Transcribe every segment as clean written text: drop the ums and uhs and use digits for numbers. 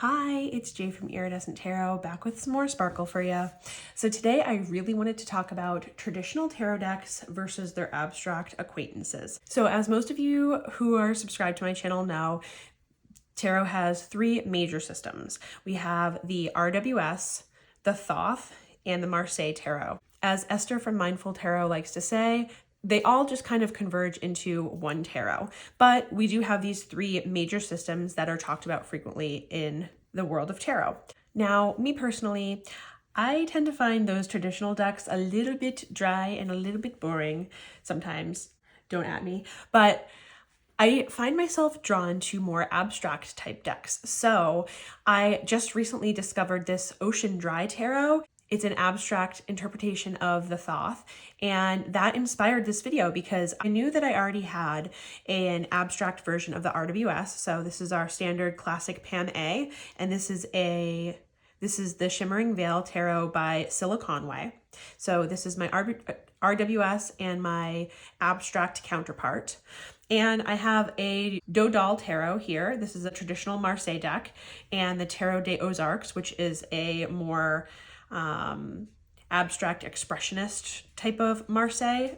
Hi, it's Jay from Iridescent Tarot, back with some more sparkle for you. So today I really wanted to talk about traditional tarot decks versus their abstract acquaintances. So as most of you who are subscribed to my channel know, tarot has three major systems. We have the RWS, the Thoth, and the Marseille tarot. As Esther from Mindful Tarot likes to say, they all just kind of converge into one tarot. But we do have these three major systems that are talked about frequently in the world of tarot. Now, me personally, I tend to find those traditional decks a little bit dry and a little bit boring sometimes. Don't at me. But I find myself drawn to more abstract type decks. So I just recently discovered this OceanDry tarot. It's an abstract interpretation of the Thoth, and that inspired this video because I knew that I already had an abstract version of the RWS. So this is our standard classic Pam A, and this is the Shimmering Veil Tarot by Scylla Conway. So this is my RWS and my abstract counterpart. And I have a Dodal tarot here. This is a traditional Marseille deck, and the Tarot des Ozarks, which is a more abstract expressionist type of Marseille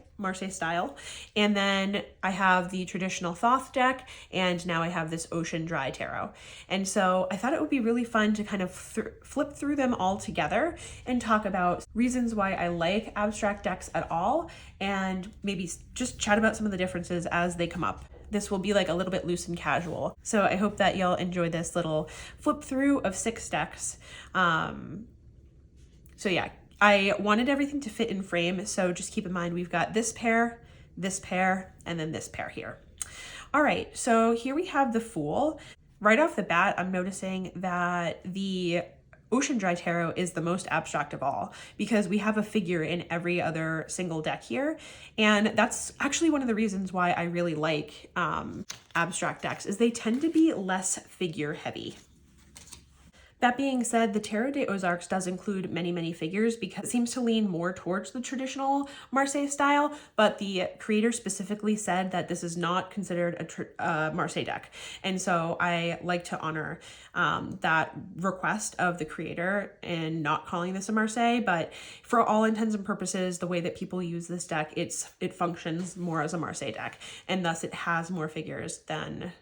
style. And then I have the traditional Thoth deck, and now I have this OceanDry tarot. And so I thought it would be really fun to kind of flip through them all together and talk about reasons why I like abstract decks at all, and maybe just chat about some of the differences as they come up. This will be like a little bit loose and casual. So I hope that y'all enjoy this little flip through of 6 decks. So yeah, I wanted everything to fit in frame, so just keep in mind we've got this pair, and then this pair here. All right, so here we have the Fool. Right off the bat, I'm noticing that the OceanDry tarot is the most abstract of all because we have a figure in every other single deck here. And that's actually one of the reasons why I really like abstract decks, is they tend to be less figure heavy. That being said, the Tarot des Ozarks does include many figures because it seems to lean more towards the traditional Marseille style, but the creator specifically said that this is not considered a Marseille deck. And so I like to honor that request of the creator and not calling this a Marseille, but for all intents and purposes, the way that people use this deck, it functions more as a Marseille deck, and thus it has more figures than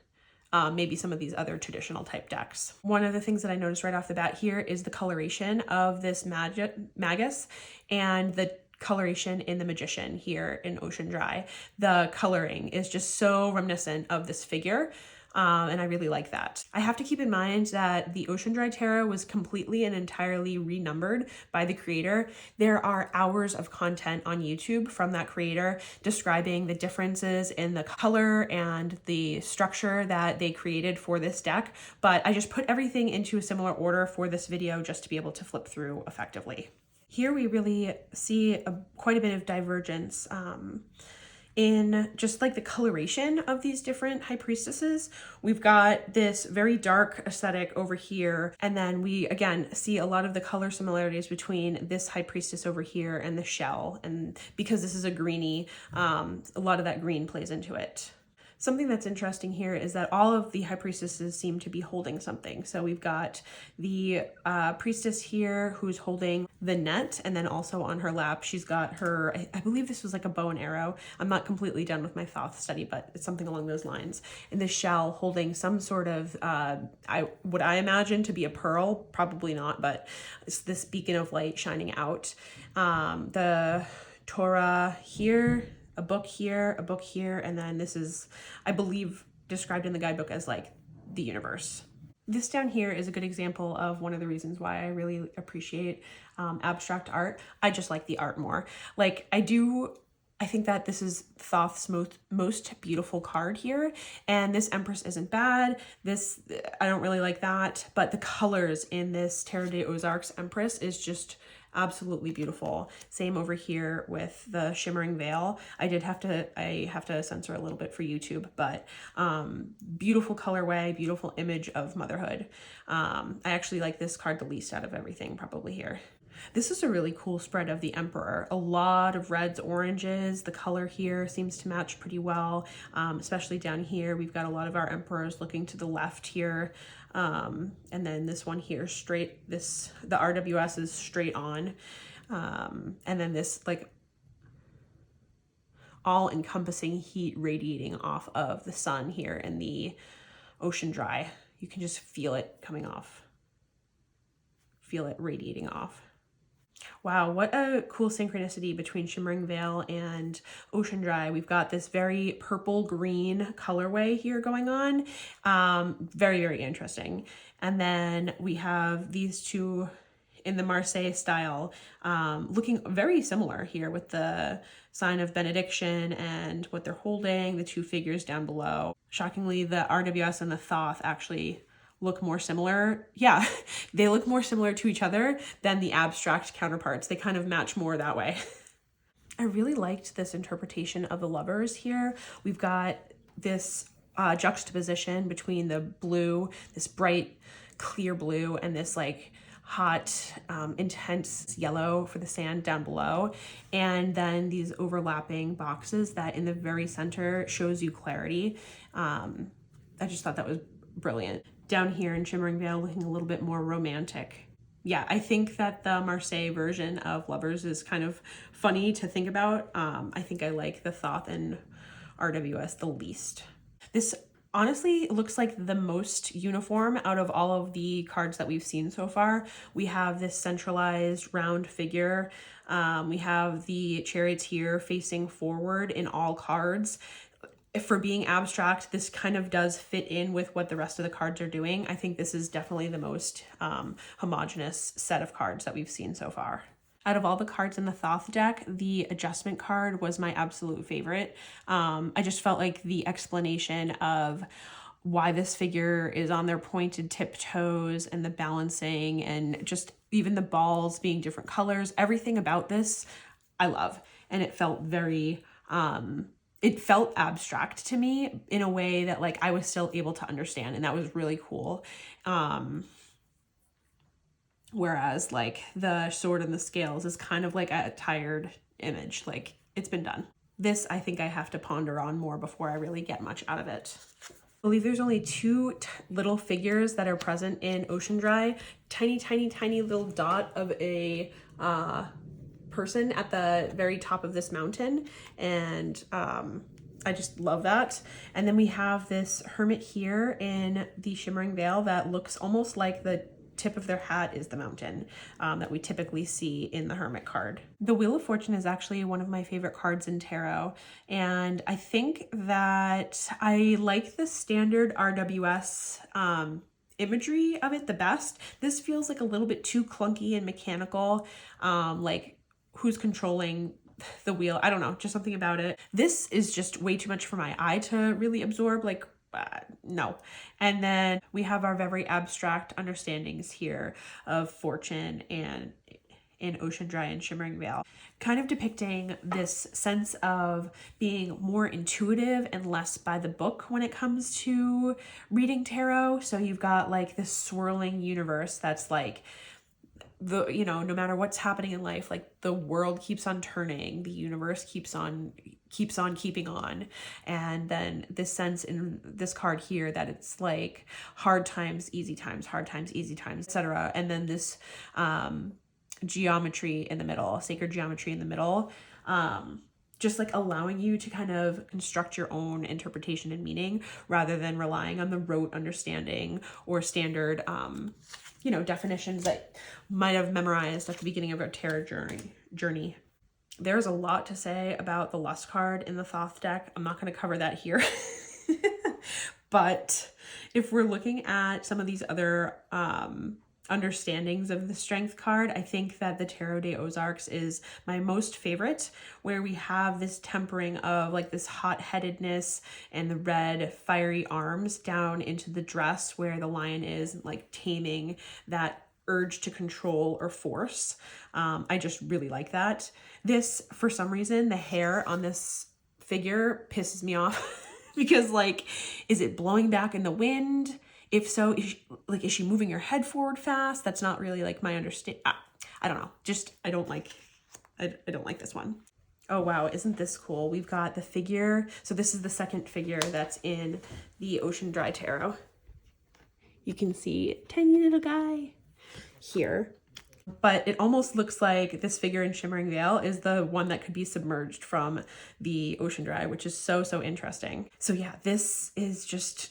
maybe some of these other traditional type decks. One of the things that I noticed right off the bat here is the coloration of this Magus and the coloration in the Magician here in OceanDry. The coloring is just so reminiscent of this figure. And I really like that. I have to keep in mind that the OceanDry tarot was completely and entirely renumbered by the creator. There are hours of content on YouTube from that creator describing the differences in the color and the structure that they created for this deck, but I just put everything into a similar order for this video just to be able to flip through effectively. Here we really see quite a bit of divergence in just like the coloration of these different high priestesses. We've got this very dark aesthetic over here, and then we again see a lot of the color similarities between this high priestess over here and the shell, and because this is a greenie, a lot of that green plays into it. Something that's interesting here is that all of the high priestesses seem to be holding something. So we've got the priestess here who's holding the net, and then also on her lap, she's got her, I believe this was like a bow and arrow. I'm not completely done with my Thoth study, but it's something along those lines. And the shell holding some sort of, what I imagine to be a pearl, probably not, but it's this beacon of light shining out. The Torah here, a book here, and then this is, I believe, described in the guidebook as like the universe. This down here is a good example of one of the reasons why I really appreciate abstract art. I just like the art more. Like I think that this is Thoth's most beautiful card here, and this Empress isn't bad. I don't really like that, but the colors in this Tarot des Ozarks Empress is just absolutely beautiful. Same over here with the Shimmering Veil. I have to censor a little bit for YouTube, but beautiful colorway, beautiful image of motherhood. I actually like this card the least out of everything probably here. This is a really cool spread of the Emperor. A lot of reds, oranges. The color here seems to match pretty well, especially down here. We've got a lot of our Emperors looking to the left here. And then this one here straight, the RWS is straight on. And then this like all encompassing heat radiating off of the sun here in the OceanDry. You can just feel it coming off. Feel it radiating off. Wow, what a cool synchronicity between Shimmering Veil and OceanDry. We've got this very purple-green colorway here going on. Very, very interesting. And then we have these two in the Marseille style, looking very similar here with the sign of benediction and what they're holding, the two figures down below. Shockingly, the RWS and the Thoth actually look more similar. Yeah, they look more similar to each other than the abstract counterparts. They kind of match more that way. I really liked this interpretation of the lovers here. We've got this juxtaposition between the blue, this bright, clear blue, and this like hot, intense yellow for the sand down below. And then these overlapping boxes that in the very center shows you clarity. I just thought that was brilliant. Down here in Shimmering Veil looking a little bit more romantic. Yeah, I think that the Marseille version of Lovers is kind of funny to think about. I think I like the Thoth and RWS the least. This honestly looks like the most uniform out of all of the cards that we've seen so far. We have this centralized round figure. We have the charioteer facing forward in all cards. For being abstract, this kind of does fit in with what the rest of the cards are doing. I think this is definitely the most homogeneous set of cards that we've seen so far. Out of all the cards in the Thoth deck, the adjustment card was my absolute favorite. I just felt like the explanation of why this figure is on their pointed tiptoes and the balancing and just even the balls being different colors, everything about this I love. And it felt very... it felt abstract to me in a way that like I was still able to understand, and that was really cool. Whereas like the sword and the scales is kind of like a tired image, like it's been done. This I think I have to ponder on more before I really get much out of it. I believe there's only two little figures that are present in OceanDry. Tiny, tiny, tiny little dot of a person at the very top of this mountain, and I just love that. And then we have this hermit here in the Shimmering Veil that looks almost like the tip of their hat is the mountain that we typically see in the hermit card. The Wheel of Fortune is actually one of my favorite cards in tarot, and I think that I like the standard RWS imagery of it the best. This feels like a little bit too clunky and mechanical, like who's controlling the wheel? I don't know, just something about it. This is just way too much for my eye to really absorb, like no. And then we have our very abstract understandings here of fortune and in OceanDry and Shimmering Veil, kind of depicting this sense of being more intuitive and less by the book when it comes to reading tarot. So you've got like this swirling universe that's like, no matter what's happening in life, like the world keeps on turning, the universe keeps on keeping on. And then this sense in this card here that it's like hard times, easy times, hard times, easy times, etc. And then this geometry in the middle, sacred geometry in the middle, just like allowing you to kind of construct your own interpretation and meaning rather than relying on the rote understanding or standard definitions that might have memorized at the beginning of our tarot journey. There's a lot to say about the Lust card in the Thoth deck. I'm not going to cover that here. But if we're looking at some of these other understandings of the Strength card, I think that the Tarot des Ozarks is my most favorite, where we have this tempering of like this hot-headedness and the red fiery arms down into the dress where the lion is like taming that urge to control or force. I just really like that. This, for some reason, the hair on this figure pisses me off because like, is it blowing back in the wind? If so, is she moving her head forward fast? That's not really like my understanding. I don't know, just I don't like this one. Oh wow, isn't this cool? We've got the figure. So this is the second figure that's in the OceanDry tarot. You can see tiny little guy here. But it almost looks like this figure in Shimmering Veil is the one that could be submerged from the OceanDry, which is so, so interesting. So yeah, this is just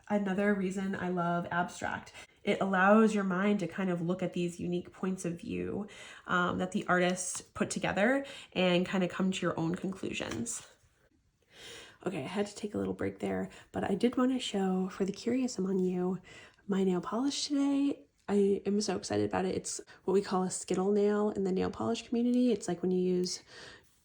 another reason I love abstract. It allows your mind to kind of look at these unique points of view that the artist put together and kind of come to your own conclusions. Okay, I had to take a little break there, but I did want to show for the curious among you my nail polish today. I am so excited about it. It's what we call a skittle nail in the nail polish community. It's like when you use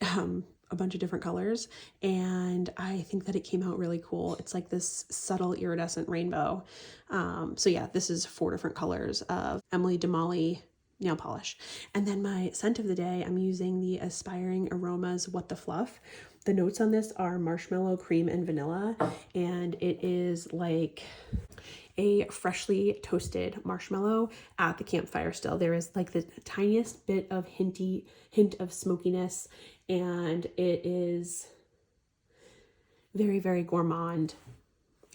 a bunch of different colors, and I think that it came out really cool. It's like this subtle iridescent rainbow. So yeah, this is 4 different colors of Emily Damali nail polish. And then my scent of the day, I'm using the Aspiring Aromas What the Fluff. The notes on this are marshmallow, cream, and vanilla, and it is like a freshly toasted marshmallow at the campfire still. There is like the tiniest bit of hint of smokiness, and it is very, very gourmand.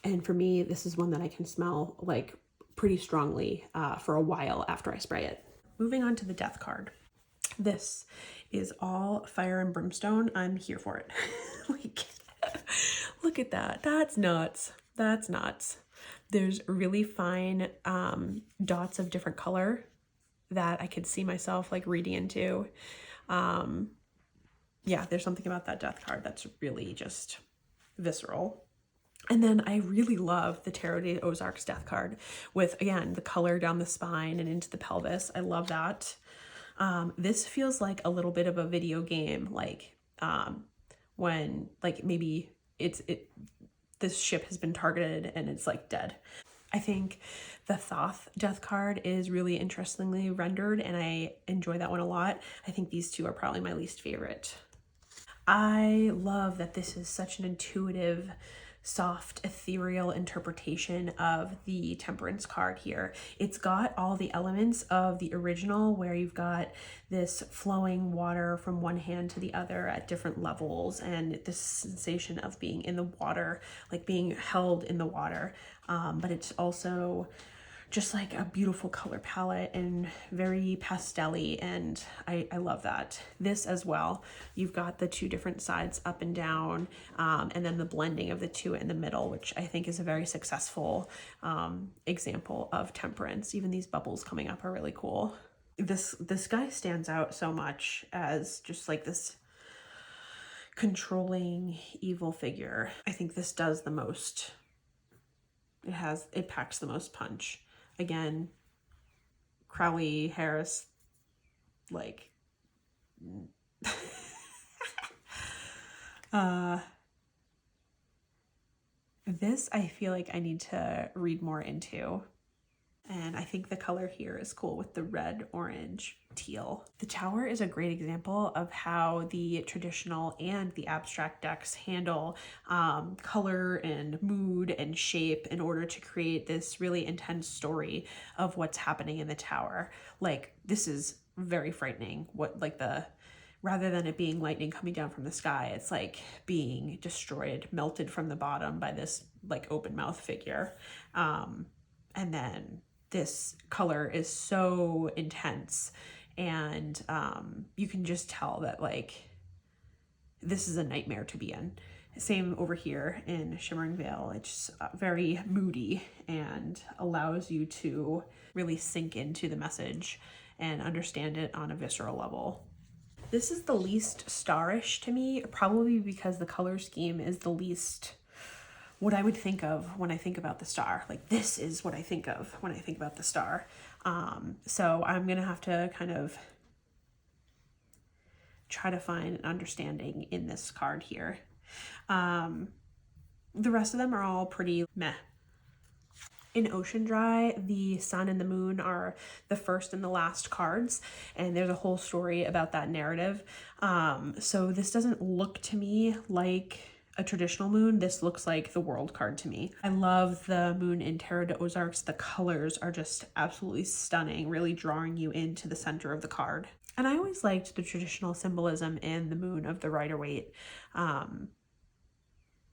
And for me, this is one that I can smell like pretty strongly for a while after I spray it. Moving on to the death card. This is all fire and brimstone. I'm here for it. Like, look at that. That's nuts. That's nuts. There's really fine dots of different color that I could see myself like reading into. Yeah, there's something about that death card that's really just visceral. And then I really love the Tarot de Ozarks death card with, again, the color down the spine and into the pelvis. I love that. This feels like a little bit of a video game, like when like maybe this ship has been targeted and it's like dead. I think the Thoth death card is really interestingly rendered, and I enjoy that one a lot. I think these two are probably my least favorite. I love that this is such an intuitive, soft, ethereal interpretation of the Temperance card here. It's got all the elements of the original, where you've got this flowing water from one hand to the other at different levels, and this sensation of being in the water, like being held in the water. But it's also just like a beautiful color palette and very pastel-y, and I love that. This as well, you've got the 2 different sides up and down, and then the blending of the 2 in the middle, which I think is a very successful example of temperance. Even these bubbles coming up are really cool. This guy stands out so much as just like this controlling evil figure. I think this does the most. It packs the most punch. Again, Crowley, Harris, like, this I feel like I need to read more into. And I think the color here is cool with the red, orange, teal. The Tower is a great example of how the traditional and the abstract decks handle color and mood and shape in order to create this really intense story of what's happening in the tower. Like, this is very frightening. Rather than it being lightning coming down from the sky, it's like being destroyed, melted from the bottom by this like open mouth figure. And then this color is so intense, and you can just tell that like this is a nightmare to be in. Same over here in Shimmering Veil. It's very moody and allows you to really sink into the message and understand it on a visceral level. This is the least starish to me, probably because the color scheme is the least what I would think of when I think about the star. Like, this is what I think of when I think about the star. So I'm gonna have to kind of try to find an understanding in this card here. The rest of them are all pretty meh. In OceanDry, the sun and the moon are the first and the last cards, and there's a whole story about that narrative. So this doesn't look to me like a traditional moon, this looks like the world card to me. I love the moon in Terra de Ozarks. The colors are just absolutely stunning, really drawing you into the center of the card. And I always liked the traditional symbolism in the moon of the Rider-Waite.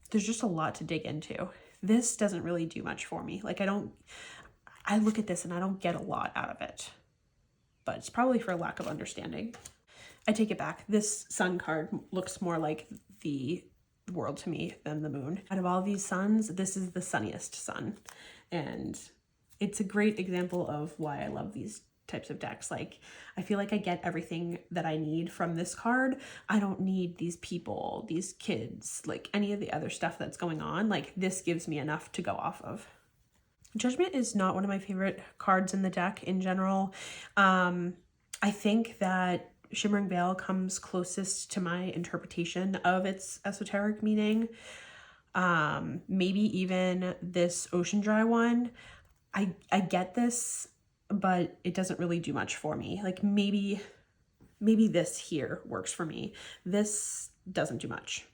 There's just a lot to dig into. This doesn't really do much for me. Like I look at this and I don't get a lot out of it, but it's probably for lack of understanding. I take it back. This sun card looks more like the world to me than the moon. Out of all these suns, this is the sunniest sun. And it's a great example of why I love these types of decks. Like, I feel like I get everything that I need from this card. I don't need these people, these kids, like any of the other stuff that's going on. Like, this gives me enough to go off of. Judgment is not one of my favorite cards in the deck in general. I think that Shimmering Veil comes closest to my interpretation of its esoteric meaning. Maybe even this OceanDry one. I get this, but it doesn't really do much for me. Like maybe this here works for me. This doesn't do much.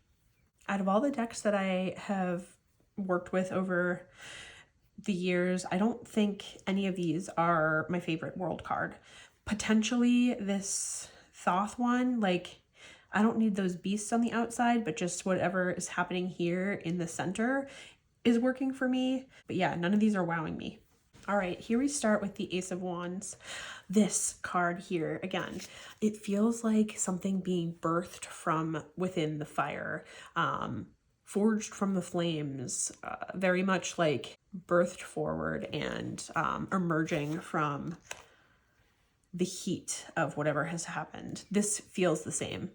Out of all the decks that I have worked with over the years, I don't think any of these are my favorite world card. Potentially this Thoth one, like I don't need those beasts on the outside, but just whatever is happening here in the center is working for me. But yeah, none of these are wowing me. All right, here we start with the Ace of Wands. This card here, again, it feels like something being birthed from within the fire, forged from the flames, very much like birthed forward and emerging from the heat of whatever has happened. This feels the same.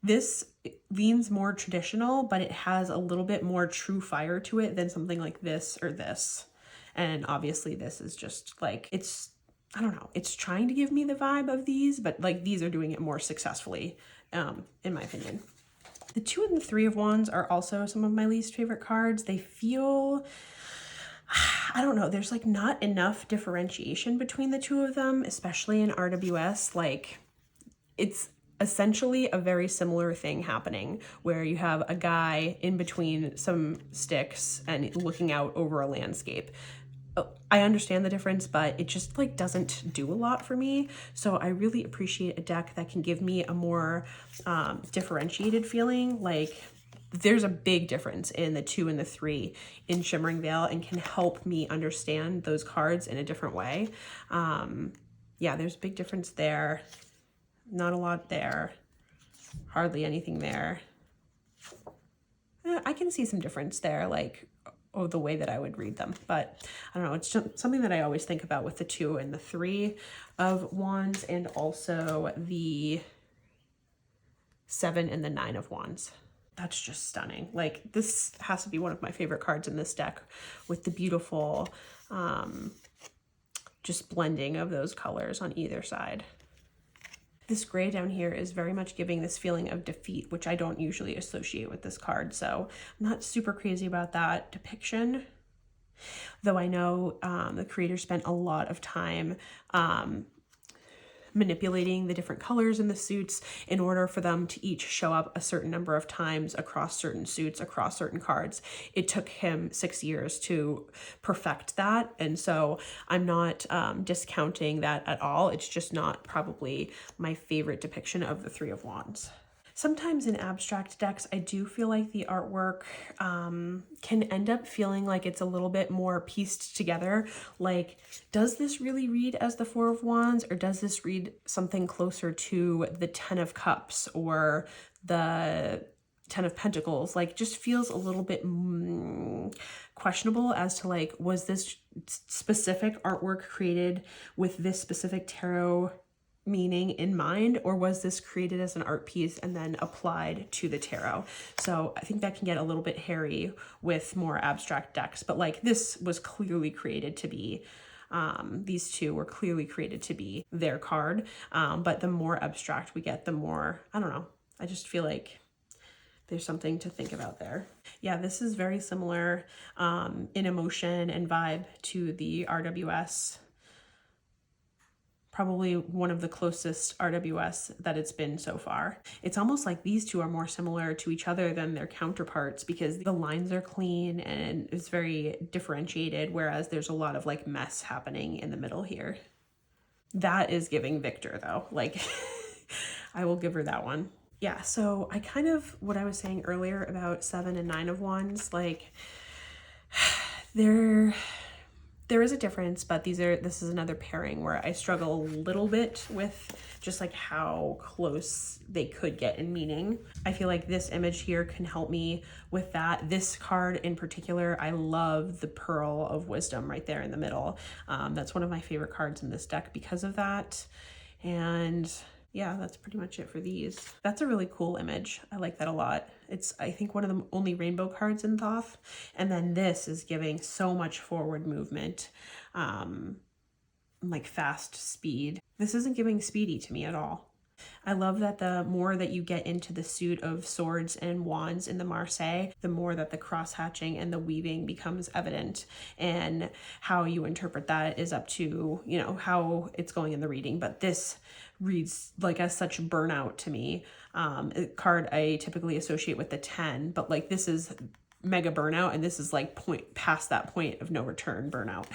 This leans more traditional, but it has a little bit more true fire to it than something like this or this. And obviously this is just like, I don't know, it's trying to give me the vibe of these, but like these are doing it more successfully, in my opinion. The 2 and the 3 of Wands are also some of my least favorite cards. They feel, I don't know, there's like not enough differentiation between the two of them, especially in RWS. Like it's essentially a very similar thing happening where you have a guy in between some sticks and looking out over a landscape. I understand the difference, but it just like doesn't do a lot for me. So I really appreciate a deck that can give me a more differentiated feeling. Like there's a big difference in the 2 and the 3 in Shimmering Veil and can help me understand those cards in a different way. Yeah, there's a big difference there. Not a lot there. Hardly anything there. I can see some difference there, like the way that I would read them, but I don't know, it's just something that I always think about with the 2 and the 3 of Wands, and also the 7 and the 9 of Wands. That's just stunning. Like this has to be one of my favorite cards in this deck, with the beautiful just blending of those colors on either side. This gray down here is very much giving this feeling of defeat, which I don't usually associate with this card. So I'm not super crazy about that depiction, though I know the creator spent a lot of time manipulating the different colors in the suits in order for them to each show up a certain number of times across certain suits, across certain cards. It took him 6 years to perfect that. And so I'm not discounting that at all. It's just not probably my favorite depiction of the 3 of Wands. Sometimes in abstract decks, I do feel like the artwork can end up feeling like it's a little bit more pieced together. Like, does this really read as the 4 of Wands, or does this read something closer to the 10 of Cups or the 10 of Pentacles? Like, just feels a little bit questionable as to like, was this specific artwork created with this specific tarot meaning in mind, or was this created as an art piece and then applied to the tarot? So I think that can get a little bit hairy with more abstract decks, but like this was clearly created to be, these two were clearly created to be their card. But the more abstract we get, the more, I don't know, I just feel like there's something to think about there. Yeah, this is very similar in emotion and vibe to the RWS probably one of the closest RWS that it's been so far. It's almost like these two are more similar to each other than their counterparts because the lines are clean and it's very differentiated, whereas there's a lot of like mess happening in the middle here. That is giving Victor though, like I will give her that one. Yeah, so I kind of, what I was saying earlier about 7 and 9 of Wands, like there is a difference, but this is another pairing where I struggle a little bit with just like how close they could get in meaning. I feel like this image here can help me with that. This card in particular, I love the Pearl of Wisdom right there in the middle. That's one of my favorite cards in this deck because of that. And yeah, that's pretty much it for these. That's a really cool image. I like that a lot. It's, I think, one of the only rainbow cards in Thoth. And then this is giving so much forward movement, like fast speed. This isn't giving speedy to me at all. I love that the more that you get into the suit of swords and wands in the Marseille, the more that the cross-hatching and the weaving becomes evident, and how you interpret that is up to, you know, how it's going in the reading. But this reads like as such burnout to me. A card I typically associate with the 10, but like this is mega burnout, and this is like past that point of no return burnout.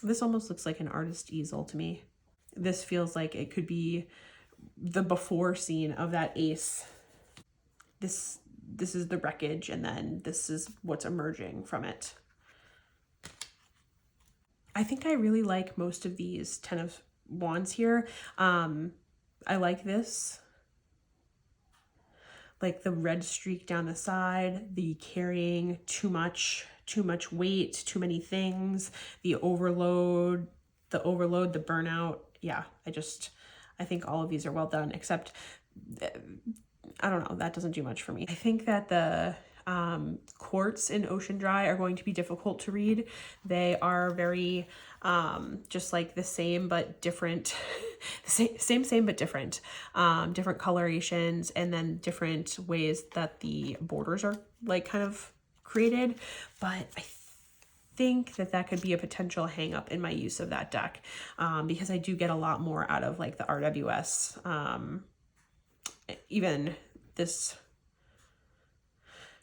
This almost looks like an artist easel to me. This feels like it could be the before scene of that ace. This is the wreckage, and then this is what's emerging from it. I think I really like most of these 10 of Wands here. I like this. Like the red streak down the side, the carrying too much weight, too many things, the overload, the burnout. Yeah, I think all of these are well done, except, I don't know, that doesn't do much for me. I think that the quartz in OceanDry are going to be difficult to read. They are very just like the same but different, same but different, different colorations, and then different ways that the borders are like kind of created. But I think that could be a potential hang up in my use of that deck, because I do get a lot more out of like the RWS, even this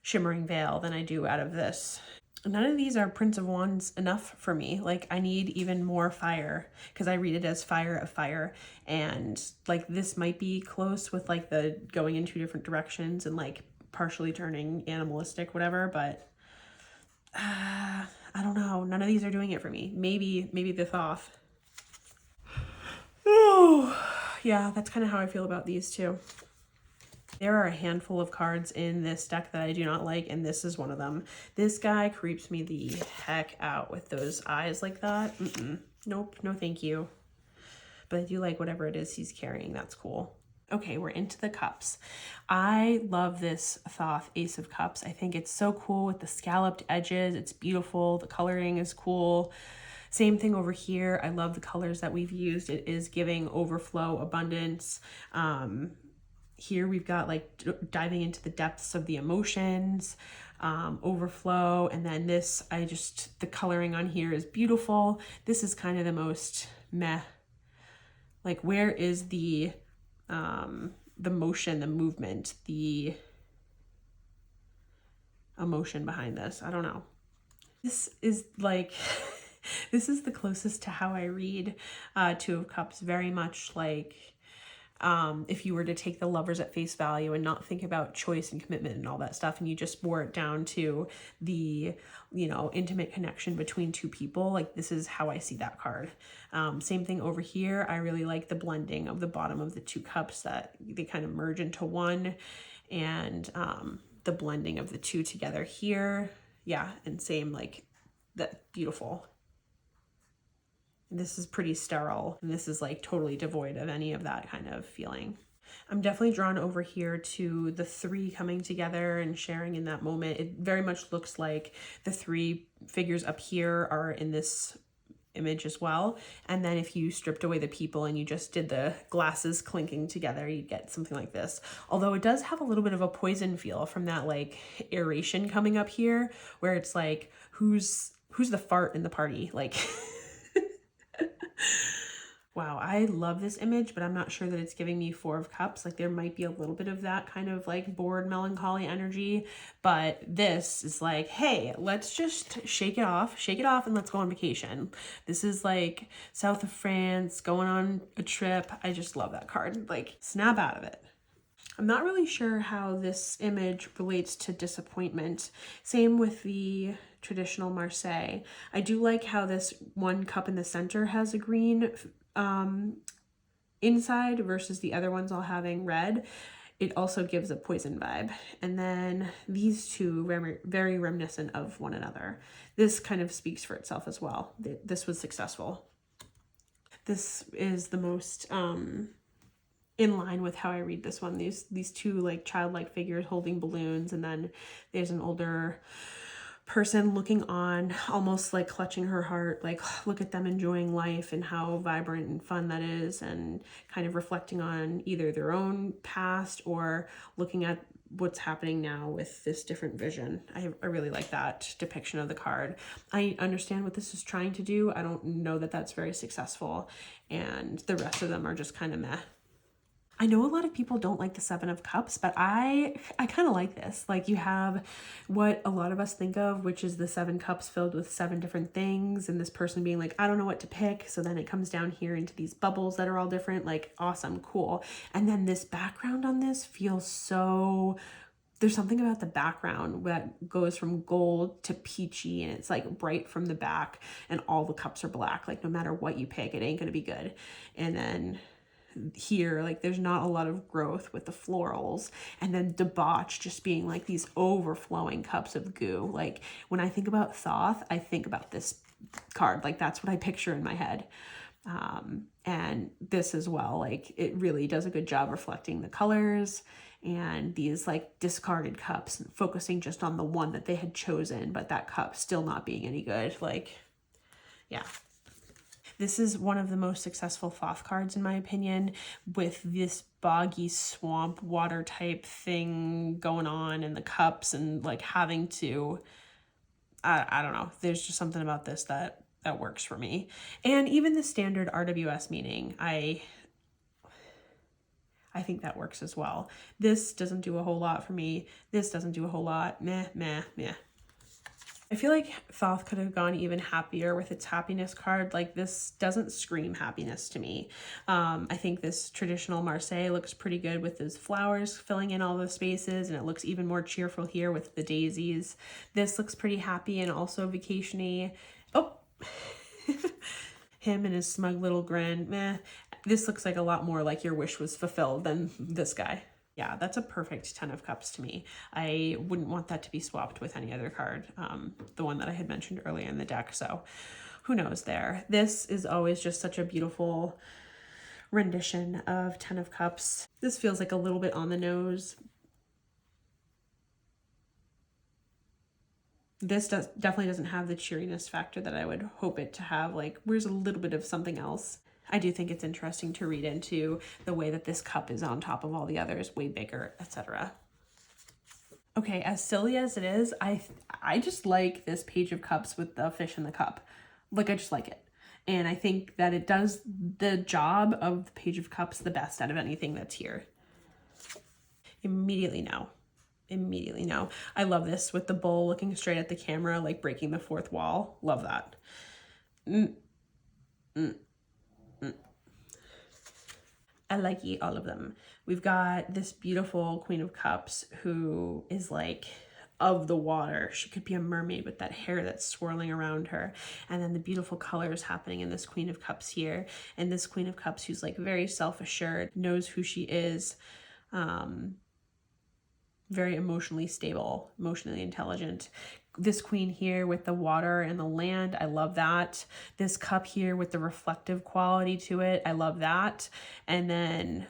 Shimmering Veil, than I do out of this. None of these are Prince of Wands enough for me. Like I need even more fire, because I read it as fire of fire, and like this might be close with like the going in 2 different directions and like partially turning animalistic, whatever, but I don't know. None of these are doing it for me. Maybe the Thoth. Oh, yeah, that's kind of how I feel about these two. There are a handful of cards in this deck that I do not like, and this is one of them. This guy creeps me the heck out with those eyes like that. Nope, no thank you. But I do like whatever it is he's carrying. That's cool. Okay, we're into the cups. I love this Thoth Ace of Cups. I think it's so cool with the scalloped edges. It's beautiful. The coloring is cool. Same thing over here. I love the colors that we've used. It is giving overflow, abundance. Here we've got like diving into the depths of the emotions, overflow. And then this, the coloring on here is beautiful. This is kind of the most meh. Like, where is the motion, the movement, the emotion behind this? I don't know. This is like, this is the closest to how I read 2 of Cups, very much like if you were to take the Lovers at face value and not think about choice and commitment and all that stuff, and you just wore it down to the, you know, intimate connection between 2 people, like this is how I see that card. Same thing over here. I really like the blending of the bottom of the 2 cups, that they kind of merge into one, and the blending of the 2 together here. Yeah, and same, like that, beautiful. This is pretty sterile, and this is like totally devoid of any of that kind of feeling. I'm definitely drawn over here to the 3 coming together and sharing in that moment. It very much looks like the 3 figures up here are in this image as well. And then if you stripped away the people and you just did the glasses clinking together, you'd get something like this. Although it does have a little bit of a poison feel from that like aeration coming up here, where it's like, who's the fart in the party? Like Wow, I love this image, but I'm not sure that it's giving me Four of Cups. Like there might be a little bit of that kind of like bored melancholy energy, but this is like, hey, let's just shake it off and let's go on vacation. This is like south of France, going on a trip. I just love that card. Like snap out of it. I'm not really sure how this image relates to disappointment. Same with the traditional Marseille. I do like how this one cup in the center has a green inside versus the other ones all having red. It also gives a poison vibe. And then these two very reminiscent of one another. This kind of speaks for itself as well. This was successful. This is the most in line with how I read this one. These two like childlike figures holding balloons, and then there's an older person looking on, almost like clutching her heart, like look at them enjoying life and how vibrant and fun that is, and kind of reflecting on either their own past or looking at what's happening now with this different vision. I really like that depiction of the card. I understand what this is trying to do. I don't know that that's very successful, and the rest of them are just kind of meh. I know a lot of people don't like the Seven of Cups, but I kind of like this. Like you have what a lot of us think of, which is the 7 cups filled with 7 different things, and this person being like, I don't know what to pick. So then it comes down here into these bubbles that are all different, like awesome, cool. And then this background on this feels so, there's something about the background that goes from gold to peachy, and it's like bright from the back, and all the cups are black. Like no matter what you pick, it ain't gonna be good. And then here, like there's not a lot of growth with the florals, and then debauch just being like these overflowing cups of goo. Like when I think about Thoth, I think about this card. Like that's what I picture in my head. And this as well, like it really does a good job reflecting the colors and these like discarded cups, focusing just on the one that they had chosen, but that cup still not being any good. Like, yeah. This is one of the most successful Thoth cards, in my opinion, with this boggy swamp water type thing going on in the cups, and like having to, I don't know. There's just something about this that works for me. And even the standard RWS meaning, I think that works as well. This doesn't do a whole lot for me. This doesn't do a whole lot. Meh, meh, meh. I feel like Thoth could have gone even happier with its happiness card. Like this doesn't scream happiness to me. I think this traditional Marseille looks pretty good with those flowers filling in all the spaces, and it looks even more cheerful here with the daisies. This looks pretty happy and also vacation-y. Oh, him and his smug little grin. Meh. This looks like a lot more like your wish was fulfilled than this guy. Yeah, that's a perfect 10 of Cups to me. I wouldn't want that to be swapped with any other card, the one that I had mentioned earlier in the deck, so who knows there. This is always just such a beautiful rendition of 10 of Cups. This feels like a little bit on the nose. This definitely doesn't have the cheeriness factor that I would hope it to have. Like, where's a little bit of something else? I do think it's interesting to read into the way that this cup is on top of all the others, way bigger, etc. Okay, as silly as it is, I just like this Page of Cups with the fish in the cup. Like, I just like it. And I think that it does the job of the Page of Cups the best out of anything that's here. Immediately no. Immediately no. I love this with the bull looking straight at the camera, like breaking the fourth wall. Love that. I like all of them. We've got this beautiful Queen of Cups who is like of the water. She could be a mermaid with that hair that's swirling around her. And then the beautiful colors happening in this Queen of Cups here. And this Queen of Cups who's like very self-assured, knows who she is, very emotionally stable, emotionally intelligent. This queen here with the water and the land, I love that. This cup here with the reflective quality to it, I love that. And then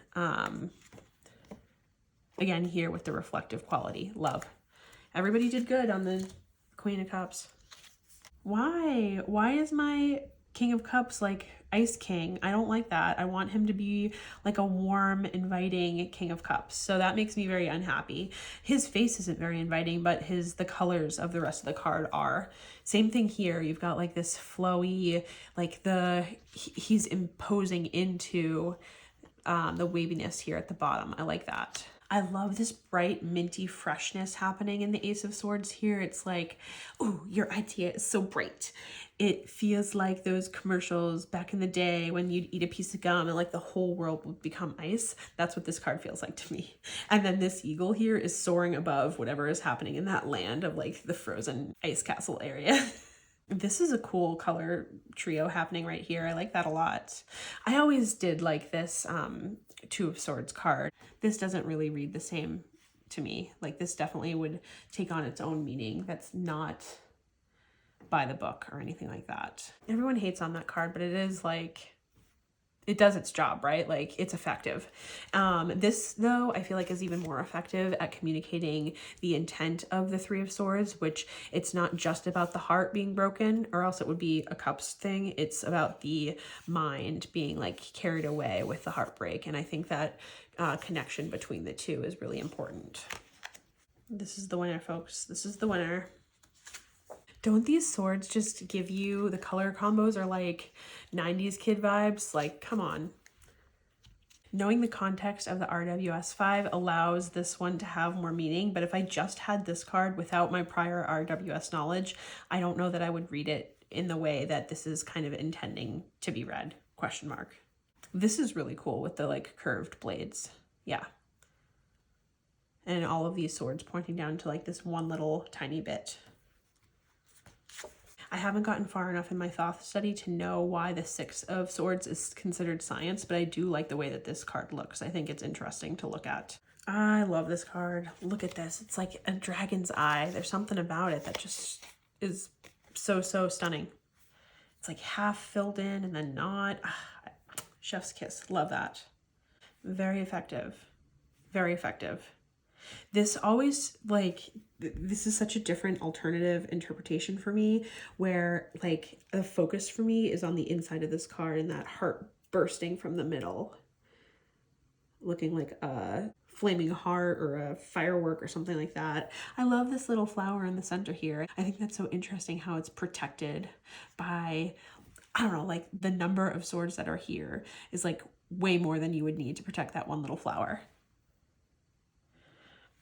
again here with the reflective quality, love. Everybody did good on the Queen of Cups. Why is my King of Cups like Ice King. I don't like that. I want him to be like a warm, inviting King of Cups. So that makes me very unhappy. His face isn't very inviting, but the colors of the rest of the card are. Same thing here. You've got like this flowy, like he's imposing into the waviness here at the bottom. I like that. I love this bright minty freshness happening in the Ace of Swords here. It's like, oh, your idea is so bright. It feels like those commercials back in the day when you'd eat a piece of gum and like the whole world would become ice. That's what this card feels like to me. And then this eagle here is soaring above whatever is happening in that land of like the frozen ice castle area. This is a cool color trio happening right here. I like that a lot. I always did like this Two of Swords card. This doesn't really read the same to me. Like this definitely would take on its own meaning that's not by the book or anything like that. Everyone hates on that card, but it is like, it does its job, right? Like it's effective. This though, I feel like is even more effective at communicating the intent of the Three of Swords, which it's not just about the heart being broken or else it would be a cups thing. It's about the mind being like carried away with the heartbreak. And I think that connection between the two is really important. This is the winner, folks. This is the winner. Don't these swords just give you, the color combos are like 90s kid vibes? Like, come on. Knowing the context of the RWS 5 allows this one to have more meaning, but if I just had this card without my prior RWS knowledge, I don't know that I would read it in the way that this is kind of intending to be read, question mark. This is really cool with the like curved blades. Yeah. And all of these swords pointing down to like this one little tiny bit. I haven't gotten far enough in my Thoth study to know why the Six of Swords is considered science, but I do like the way that this card looks. I think it's interesting to look at. I love this card. Look at this. It's like a dragon's eye. There's something about it that just is so, so stunning. It's like half filled in and then not. Chef's kiss. Love that. Very effective. Very effective. This always like, this is such a different alternative interpretation for me where like the focus for me is on the inside of this card and that heart bursting from the middle, looking like a flaming heart or a firework or something like that. I love this little flower in the center here. I think that's so interesting how it's protected by, I don't know, like the number of swords that are here is like way more than you would need to protect that one little flower.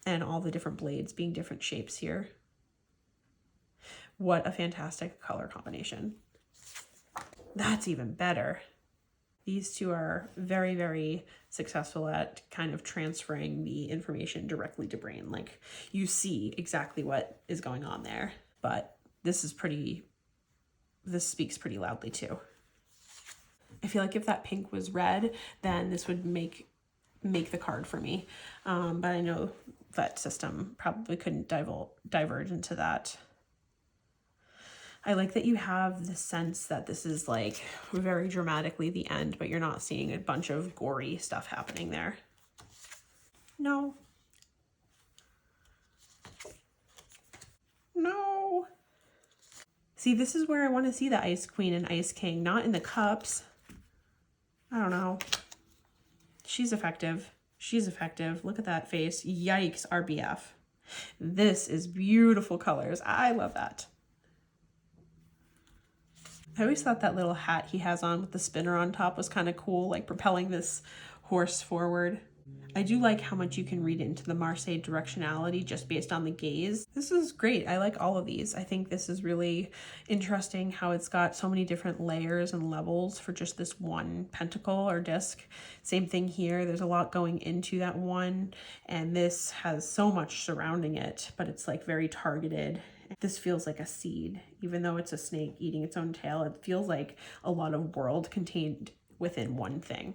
And all the different blades being different shapes here. What a fantastic color combination. That's even better. These two are very, very successful at kind of transferring the information directly to brain. Like you see exactly what is going on there, but this speaks pretty loudly too. I feel like if that pink was red, then this would make the card for me. But I know that system probably couldn't diverge into that. I like that you have the sense that this is like very dramatically the end, but you're not seeing a bunch of gory stuff happening there. No. No. See, this is where I want to see the Ice Queen and Ice King, not in the cups. I don't know. She's effective. She's effective. Look at that face. Yikes, RBF. This is beautiful colors. I love that. I always thought that little hat he has on with the spinner on top was kind of cool, like propelling this horse forward. I do like how much you can read into the Marseille directionality just based on the gaze. This is great. I like all of these. I think this is really interesting how it's got so many different layers and levels for just this one pentacle or disc. Same thing here. There's a lot going into that one, and this has so much surrounding it, but it's like very targeted. This feels like a seed. Even though it's a snake eating its own tail, it feels like a lot of world contained within one thing.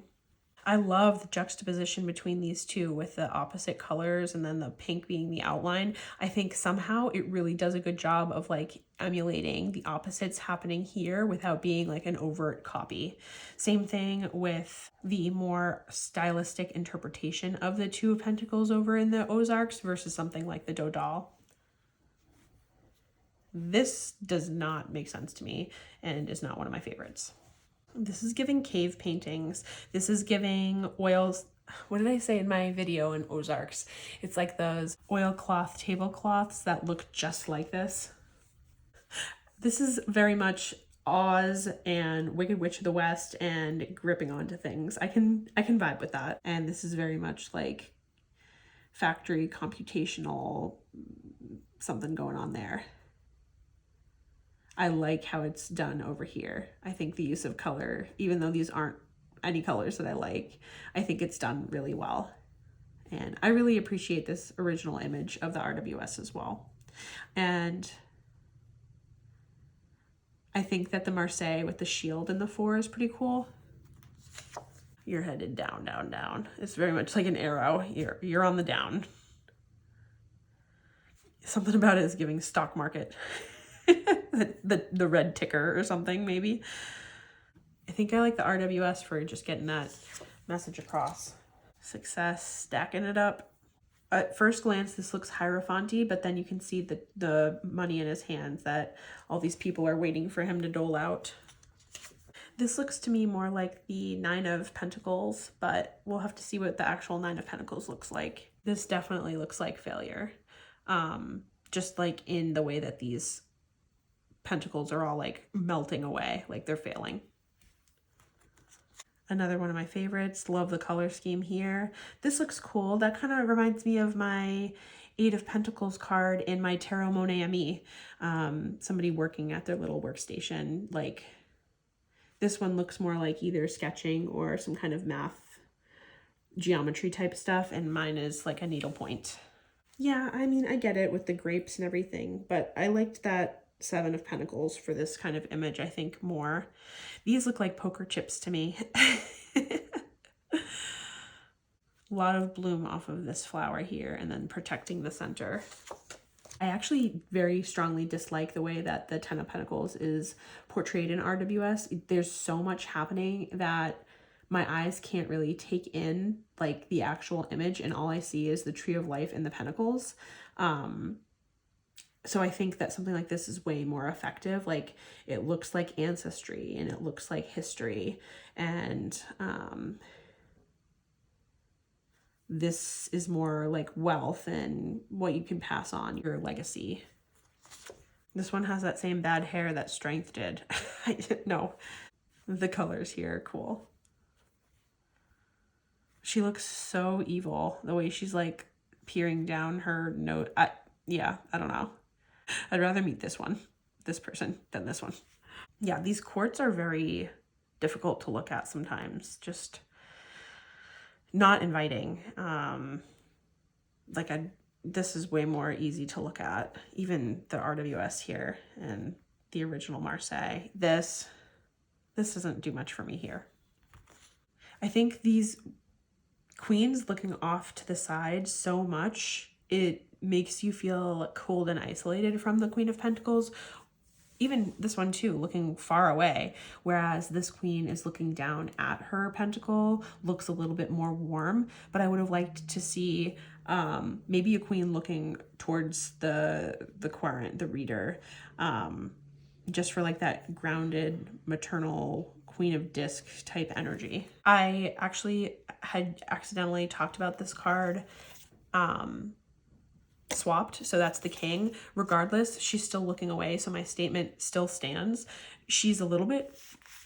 I love the juxtaposition between these two with the opposite colors and then the pink being the outline. I think somehow it really does a good job of like emulating the opposites happening here without being like an overt copy. Same thing with the more stylistic interpretation of the Two of Pentacles over in the Ozarks versus something like the Dodal. This does not make sense to me and is not one of my favorites. This is giving cave paintings. This is giving oils. What did I say in my video in Ozarks? It's like those oilcloth tablecloths that look just like this. This is very much Oz and Wicked Witch of the West and gripping onto things. I can vibe with that. And this is very much like factory computational something going on there. I like how it's done over here. I think the use of color, even though these aren't any colors that I like, I think it's done really well. And I really appreciate this original image of the RWS as well. And I think that the Marseille with the shield in the 4 is pretty cool. You're headed down, down, down. It's very much like an arrow. You're on the down. Something about it is giving stock market. the red ticker or something, maybe. I think I like the RWS for just getting that message across. Success, stacking it up. At first glance, this looks Hierophant-y, but then you can see the money in his hands that all these people are waiting for him to dole out. This looks to me more like the 9 of Pentacles, but we'll have to see what the actual 9 of Pentacles looks like. This definitely looks like failure. Just like in the way that these pentacles are all like melting away, like they're failing. Another one of my favorites. Love the color scheme here. This looks cool. That kind of reminds me of my 8 of Pentacles card in my Tarot Monet Ami. Somebody working at their little workstation. Like this one looks more like either sketching or some kind of math geometry type stuff, and mine is like a needlepoint. Yeah, I mean, I get it with the grapes and everything, but I liked that 7 of Pentacles for this kind of image, I think, more. These look like poker chips to me. A lot of bloom off of this flower here and then protecting the center. I actually very strongly dislike the way that the 10 of Pentacles is portrayed in RWS. There's so much happening that my eyes can't really take in like the actual image, and all I see is the Tree of Life and the Pentacles. So I think that something like this is way more effective. Like it looks like ancestry and it looks like history, and this is more like wealth and what you can pass on, your legacy. This one has that same bad hair that Strength did. No, the colors here are cool. She looks so evil, the way she's like peering down her nose. Yeah, I don't know. I'd rather meet this person, than this one. Yeah, these quartz are very difficult to look at sometimes. Just not inviting. This is way more easy to look at. Even the RWS here and the original Marseille. This doesn't do much for me here. I think these queens looking off to the side so much, it makes you feel cold and isolated from the Queen of Pentacles. Even this one too, looking far away, whereas this queen is looking down at her pentacle, looks a little bit more warm. But I would have liked to see maybe a queen looking towards the querent, the reader, just for like that grounded maternal Queen of Disc type energy. I actually had accidentally talked about this card swapped, so that's the King. Regardless, she's still looking away, so my statement still stands. She's a little bit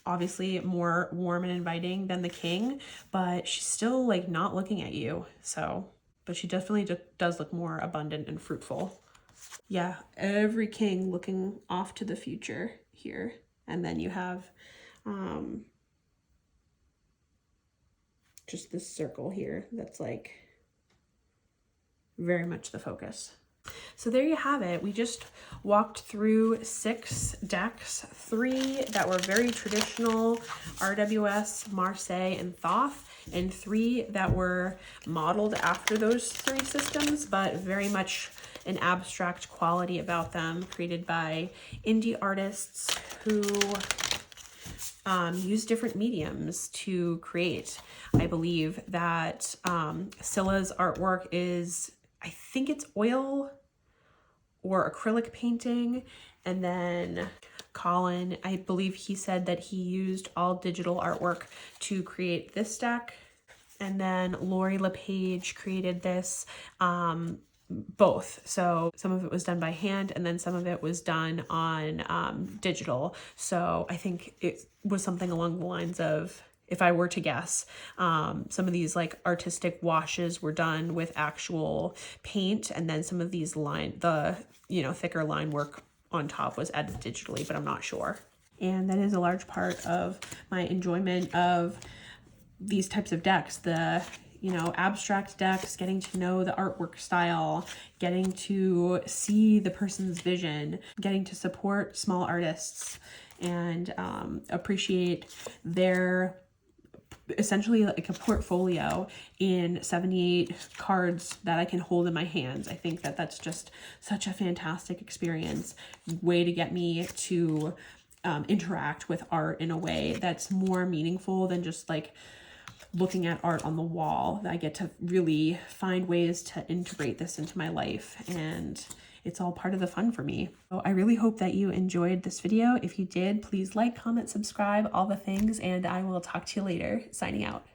obviously more warm and inviting than the King, but she's still like not looking at you. So, but she definitely does look more abundant and fruitful. Yeah, every king looking off to the future here. And then you have just this circle here that's like very much the focus. So there you have it. We just walked through 6 decks, 3 that were very traditional, RWS, Marseille, and Thoth, and 3 that were modeled after those 3 systems, but very much an abstract quality about them, created by indie artists who use different mediums to create. I believe that Scylla's artwork is, I think it's oil or acrylic painting, and then Colin, I believe he said that he used all digital artwork to create this deck. And then Lori LePage created this, both. So some of it was done by hand and then some of it was done on digital. So I think it was something along the lines of, if I were to guess, some of these like artistic washes were done with actual paint, and then some of these thicker line work on top was added digitally, but I'm not sure. And that is a large part of my enjoyment of these types of decks, the abstract decks, getting to know the artwork style, getting to see the person's vision, getting to support small artists and appreciate their essentially like a portfolio in 78 cards that I can hold in my hands. I think that that's just such a fantastic experience, way to get me to interact with art in a way that's more meaningful than just like looking at art on the wall. I get to really find ways to integrate this into my life, and it's all part of the fun for me. So I really hope that you enjoyed this video. If you did, please like, comment, subscribe, all the things, and I will talk to you later. Signing out.